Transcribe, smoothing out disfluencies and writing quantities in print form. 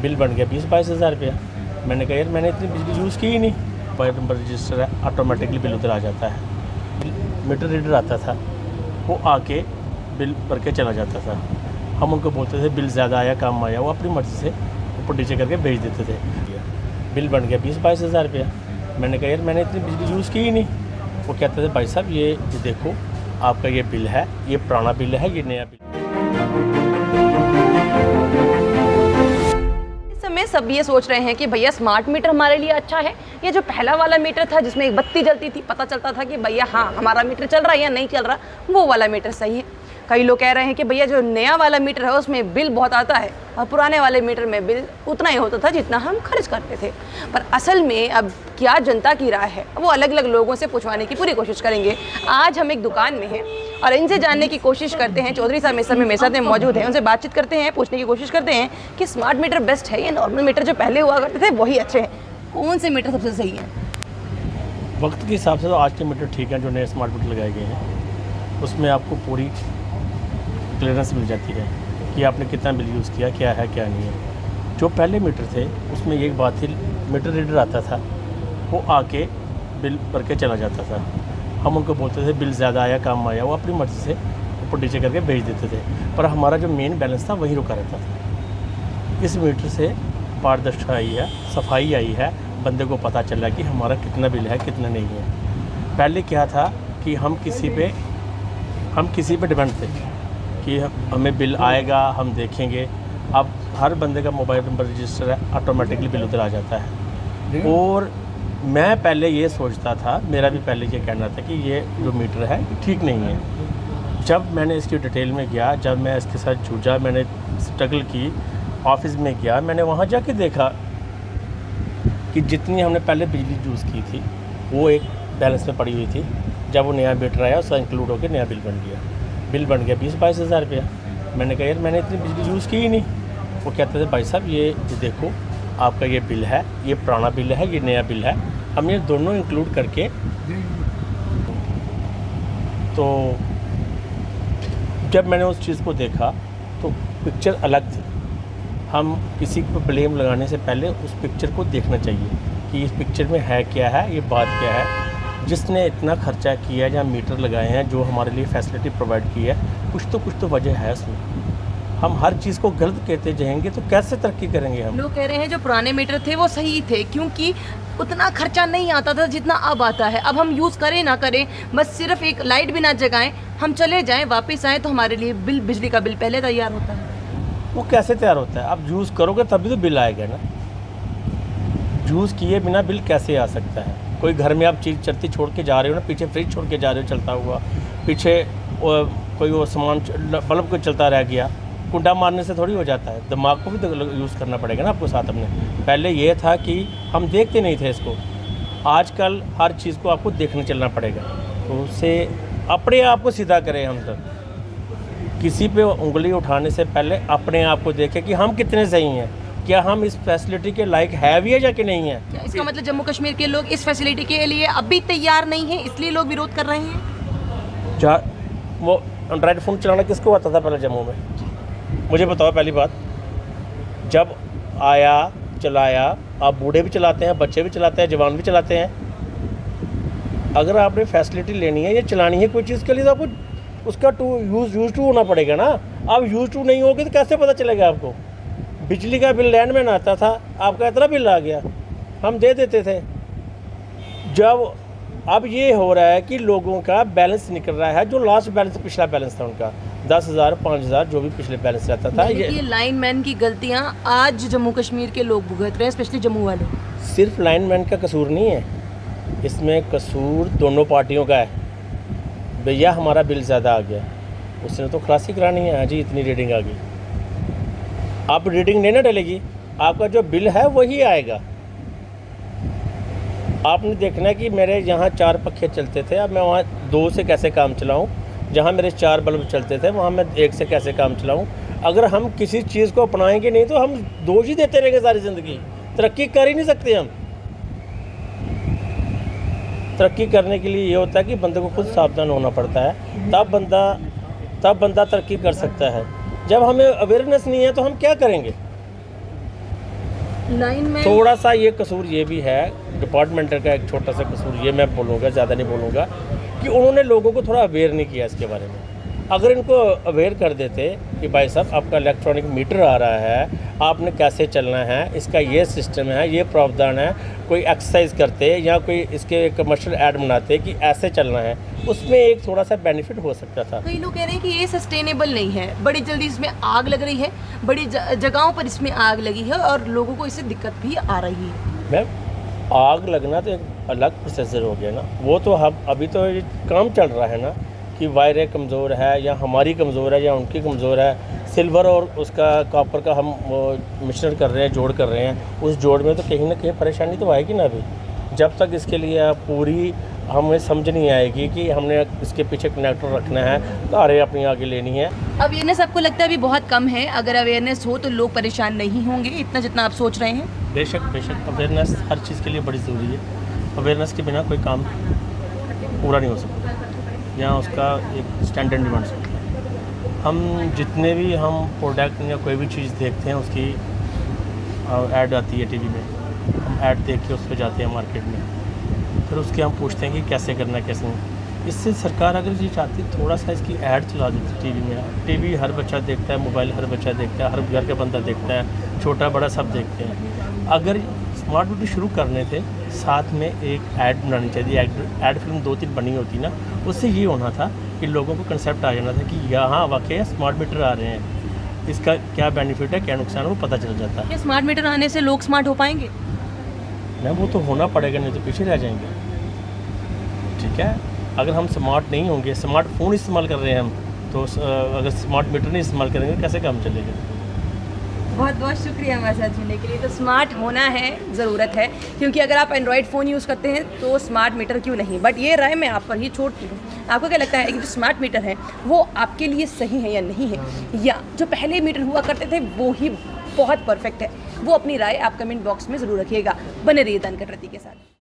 Bill बन गया 20-22 हज़ार रुपया। मैंने कहा यार मैंने इतनी बिजली यूज़ की ही नहीं। मोबाइल नंबर रजिस्टर है, ऑटोमेटिकली बिल उधर आ जाता है। मीटर रीडर आता था, वो आके बिल भर के चला जाता था। हम उनको बोलते थे बिल ज़्यादा आया कम आया, वो अपनी मर्ज़ी से ऊपर नीचे करके भेज देते थे। बिल बन गया 20-22 हज़ार रुपया। मैंने कहा यार मैंने इतनी बिजली यूज़ की ही नहीं। वो कहते थे भाई साहब ये देखो आपका ये बिल है, ये पुराना बिल है, ये नया बिल। इस समय सब ये सोच रहे हैं कि भैया स्मार्ट मीटर हमारे लिए अच्छा है, ये जो पहला वाला मीटर था जिसमें एक बत्ती जलती थी, पता चलता था कि भैया हाँ हमारा मीटर चल रहा है या नहीं चल रहा, वो वाला मीटर सही है। कई लोग कह रहे हैं कि भैया जो नया वाला मीटर है उसमें बिल बहुत आता है और पुराने वाले मीटर में बिल उतना ही होता था जितना हम खर्च करते थे। पर असल में अब क्या जनता की राय है वो अलग अलग लोगों से पूछवाने की पूरी कोशिश करेंगे। आज हम एक दुकान में हैं और इनसे जानने की कोशिश करते हैं। चौधरी साहब इस समय मेरे साथ में मौजूद हैं, उनसे बातचीत करते हैं, पूछने की कोशिश करते हैं कि स्मार्ट मीटर बेस्ट है या नॉर्मल मीटर जो पहले हुआ करते थे वही अच्छे हैं, कौन से मीटर सबसे सही है। वक्त के हिसाब से तो आज के मीटर ठीक है, जो नए स्मार्ट मीटर लगाए गए हैं उसमें आपको पूरी क्लियरेंस मिल जाती है कि आपने कितना बिल यूज़ किया, क्या है क्या नहीं है। जो पहले मीटर थे उसमें एक बात थी, मीटर रीडर आता था, वो आके बिल भर के चला जाता था। हम उनको बोलते थे बिल ज़्यादा आया कम आया, वो अपनी मर्ज़ी से ऊपर नीचे करके भेज देते थे, पर हमारा जो मेन बैलेंस था वही रुका रहता था। इस मीटर से पारदर्शिता आई है, सफाई आई है, बंदे को पता चला कि हमारा कितना बिल है कितना नहीं है। पहले क्या था कि हम किसी पे डिपेंड थे कि हमें बिल आएगा हम देखेंगे। अब हर बंदे का मोबाइल नंबर रजिस्टर है, ऑटोमेटिकली बिल उधर आ जाता है। और मैं पहले ये सोचता था, मेरा भी पहले ये कहना था कि ये जो मीटर है ठीक नहीं है। जब मैंने इसकी डिटेल में गया, जब मैं इसके साथ जूझा, मैंने स्ट्रगल की, ऑफिस में गया, मैंने वहाँ जाके देखा कि जितनी हमने पहले बिजली यूज़ की थी वो एक बैलेंस में पड़ी हुई थी। जब वो नया मीटर आया उसका इंक्लूड होकर नया बिल बन गया। बिल बन गया 20-22 हज़ार रुपया। मैंने कहा यार मैंने इतनी बिजली यूज़ की ही नहीं। वो कहते थे भाई साहब ये देखो आपका ये बिल है, ये पुराना बिल है, ये नया बिल है, हम ये दोनों इंक्लूड करके। तो जब मैंने उस चीज़ को देखा तो पिक्चर अलग थी। हम किसी को ब्लेम लगाने से पहले उस पिक्चर को देखना चाहिए कि इस पिक्चर में है क्या है, ये बात क्या है। जिसने इतना खर्चा किया या मीटर लगाए हैं, जो हमारे लिए फैसिलिटी प्रोवाइड की है, कुछ तो वजह है उसमें। हम हर चीज़ को गलत कहते जाएंगे तो कैसे तरक्की करेंगे हम। लोग कह रहे हैं जो पुराने मीटर थे वो सही थे क्योंकि उतना खर्चा नहीं आता था जितना अब आता है। अब हम यूज़ करें ना करें, बस सिर्फ एक लाइट भी ना जगाएं, हम चले जाएं वापस आएँ तो हमारे लिए बिजली का बिल पहले तैयार होता है। वो कैसे तैयार होता है? आप यूज़ करोगे तभी तो बिल आएगा ना। यूज़ किए बिना बिल कैसे आ सकता है? कोई घर में आप चीज़ चलती छोड़ के जा रहे हो ना, पीछे फ्रिज छोड़ के जा रहे हो चलता हुआ, पीछे कोई वो सामान बल्ब को चलता रह गया, कुंडा मारने से थोड़ी हो जाता है। दिमाग को भी तो यूज़ करना पड़ेगा ना आपको साथ अपने। पहले ये था कि हम देखते नहीं थे इसको, आजकल हर चीज़ को आपको देखने चलना पड़ेगा। तो उससे अपने आप को सीधा करें हम सब। किसी पे उंगली उठाने से पहले अपने आप को देखें कि हम कितने सही हैं, क्या हम इस फैसिलिटी के लायक है भी है या कि नहीं है। क्या इसका मतलब जम्मू कश्मीर के लोग इस फैसिलिटी के लिए अभी तैयार नहीं हैं, इसलिए लोग विरोध कर रहे हैं? वो एंड्रॉयड फ़ोन चलाना किसको आता था पहले जम्मू में? मुझे बताओ पहली बात। जब आया चलाया, आप बूढ़े भी चलाते हैं, बच्चे भी चलाते हैं, जवान भी चलाते हैं। अगर आपने फैसिलिटी लेनी है या चलानी है कोई चीज़ के लिए तो आपको उसका यूज़ टू होना पड़ेगा ना। आप यूज़ टू नहीं होगे तो कैसे पता चलेगा आपको? बिजली का बिल लैंडमैन आता था, आपका इतना बिल आ गया, हम दे देते थे। जब अब ये हो रहा है कि लोगों का बैलेंस निकल रहा है, जो लास्ट बैलेंस पिछला बैलेंस था उनका 10,000 5,000 जो भी पिछले बैलेंस रहता था। ये लाइनमैन की गलतियां आज जम्मू कश्मीर के लोग भुगत रहे हैं, स्पेशली जम्मू वाले। सिर्फ लाइनमैन का कसूर नहीं है, इसमें कसूर दोनों पार्टियों का है। भैया हमारा बिल ज़्यादा आ गया, उसने तो खलासी करानी है, हाँ जी इतनी रीडिंग आ गई। आप रीडिंग नहीं ना डलेगी, आपका जो बिल है वही आएगा। आपने देखना है कि मेरे यहाँ 4 पंखे चलते थे, अब मैं वहाँ 2 से कैसे काम चलाऊँ। जहाँ मेरे 4 बल्ब चलते थे वहाँ मैं 1 से कैसे काम चलाऊँ। अगर हम किसी चीज़ को अपनाएंगे नहीं तो हम दोष ही देते रहेंगे सारी ज़िंदगी, तरक्की कर ही नहीं सकते हम। तरक्की करने के लिए ये होता है कि बंदे को खुद सावधान होना पड़ता है, तब बंदा तरक्की कर सकता है। जब हमें अवेयरनेस नहीं है तो हम क्या करेंगे? लाइन में थोड़ा सा ये कसूर ये भी है डिपार्टमेंट का, एक छोटा सा कसूर ये मैं बोलूँगा, ज़्यादा नहीं बोलूँगा, कि उन्होंने लोगों को थोड़ा अवेयर नहीं किया इसके बारे में। अगर इनको अवेयर कर देते कि भाई साहब आपका इलेक्ट्रॉनिक मीटर आ रहा है, आपने कैसे चलना है, इसका ये सिस्टम है, ये प्रावधान है, कोई एक्सरसाइज करते या कोई इसके कमर्शियल ऐड बनाते कि ऐसे चलना है, उसमें एक थोड़ा सा बेनिफिट हो सकता था। कई लोग कह रहे हैं कि ये सस्टेनेबल नहीं है, बड़ी जल्दी इसमें आग लग रही है, बड़ी जगहों पर इसमें आग लगी है और लोगों को इससे दिक्कत भी आ रही है। मैम आग लगना तो एक अलग प्रोसेसर हो गया ना, वो तो हम अभी तो ये काम चल रहा है ना कि वायरें कमज़ोर है या हमारी कमज़ोर है या उनकी कमज़ोर है, सिल्वर और उसका कॉपर का हम मिश्रण कर रहे हैं, जोड़ कर रहे हैं, उस जोड़ में तो कहीं ना कहीं परेशानी तो आएगी ना। अभी जब तक इसके लिए पूरी हमें समझ नहीं आएगी कि हमने इसके पीछे कनेक्टर रखना है, तारें अपनी आगे लेनी है। अवेयरनेस आपको लगता है अभी बहुत कम है? अगर अवेयरनेस हो तो लोग परेशान नहीं होंगे इतना जितना आप सोच रहे हैं? बेशक बेशक अवेयरनेस हर चीज़ के लिए बड़ी ज़रूरी है। अवेयरनेस के बिना कोई काम पूरा नहीं हो सकता, यहाँ उसका एक स्टैंडर्ड नहीं बन सकता। हम जितने भी हम प्रोडक्ट या कोई भी चीज़ देखते हैं उसकी ऐड आती है टीवी में, हम ऐड देख के उस पर जाते हैं मार्केट में, फिर उसके हम पूछते हैं कि कैसे करना है कैसे नहीं। इससे सरकार अगर ये चाहती थोड़ा सा इसकी ऐड चला देती टीवी में। टीवी हर बच्चा देखता है, मोबाइल हर बच्चा देखता है, हर घर का बंदा देखता है, छोटा बड़ा सब देखते हैं। अगर स्मार्ट मीटर शुरू करने थे, साथ में एक ऐड बनानी चाहिए, ऐड फिल्म 2-3 बनी होती ना, उससे ये होना था कि लोगों को कंसेप्ट आ जाना था कि यहाँ वाकई स्मार्ट मीटर आ रहे हैं, इसका क्या बेनिफिट है क्या नुकसान है वो पता चल जाता है। क्या स्मार्ट मीटर आने से लोग स्मार्ट हो पाएंगे? मैम वो तो होना पड़ेगा, नहीं तो पीछे रह जाएंगे। ठीक है, अगर हम स्मार्ट नहीं होंगे, स्मार्टफोन इस्तेमाल कर रहे हैं हम, तो अगर स्मार्ट मीटर नहीं इस्तेमाल करेंगे कैसे काम चलेगा। बहुत बहुत शुक्रिया हमारे साथ जुड़ने के लिए। तो स्मार्ट होना है, ज़रूरत है, क्योंकि अगर आप एंड्रॉयड फ़ोन यूज़ करते हैं तो स्मार्ट मीटर क्यों नहीं। बट ये राय मैं आप पर ही छोड़ती हूँ। आपको क्या लगता है कि जो स्मार्ट मीटर है वो आपके लिए सही है या नहीं है, या जो पहले मीटर हुआ करते थे वो ही बहुत परफेक्ट है? वो अपनी राय आप कमेंट बॉक्स में ज़रूर रखिएगा। बने रहिए दनकट रति के साथ।